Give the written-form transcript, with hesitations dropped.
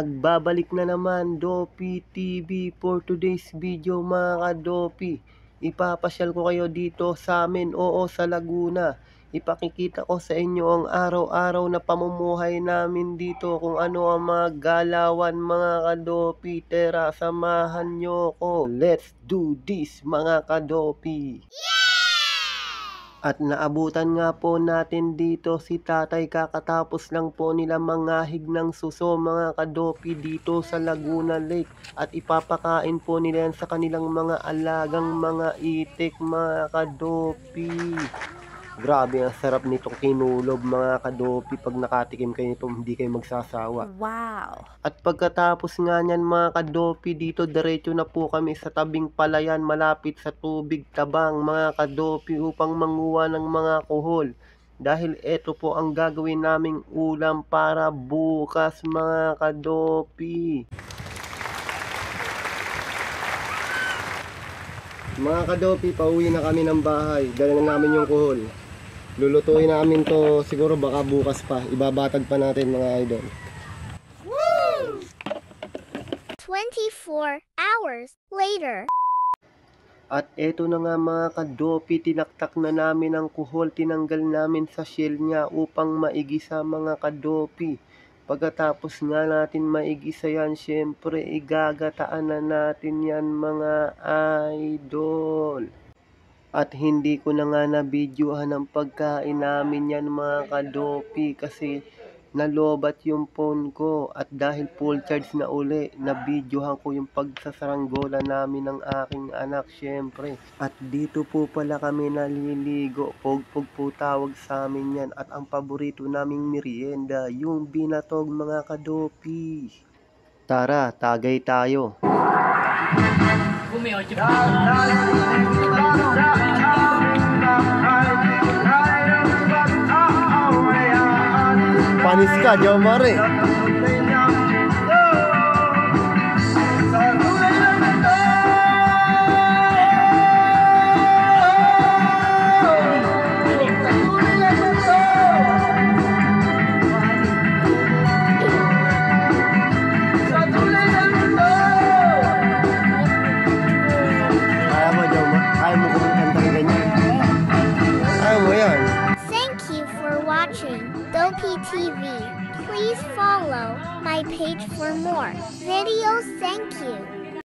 Nagbabalik na naman Dopi TV for today's video mga ka-Dopi. Ipapasyal ko kayo dito sa amin, sa Laguna. Ipakikita ko sa inyo ang araw-araw na pamumuhay namin dito, kung ano ang mga galawan mga ka-Dopi. Tara, samahan nyo ko. Let's do this mga ka-Dopi. At naabutan nga po natin dito si tatay, kakatapos lang po nila mangahig ng suso mga ka-Dopi dito sa Laguna Lake. At ipapakain po nila yan sa kanilang mga alagang mga itik mga ka-Dopi. Grabe, ang sarap nitong kinulob mga ka-Dopi. Pag nakatikim kayo nito, hindi kayo magsasawa. Wow! At pagkatapos nga nyan mga ka-Dopi, dito diretso na po kami sa tabing palayan malapit sa tubig tabang mga ka-Dopi upang manguha ng mga kuhol. Dahil ito po ang gagawin naming ulam para bukas mga ka-Dopi. Mga ka-Dopi, pauwi na kami ng bahay. Dala na namin yung kuhol. Lulutuin namin to siguro baka bukas pa. Ibabatag pa natin mga idol. 24 hours later. At eto na nga mga ka-Dopi, tinaktak na namin ang kuhol, tinanggal namin sa shell niya upang maigisa mga ka-Dopi. Pagkatapos nga natin maigisa yan, syempre igagataan na natin yan mga idol. At hindi ko na nga na-videohan ang pagkain namin yan mga ka-Dopi kasi nalobat yung phone ko. At dahil full charge na uli, na-videohan ko yung pagsasaranggola namin ng aking anak syempre. At dito po pala kami naliligo, pog-pog po tawag sa amin yan. At ang paborito naming merienda, yung binatog mga ka-Dopi. Tara, tagay tayo. Panis ka, Jomare. Dopi TV. Please follow my page for more videos. Thank you.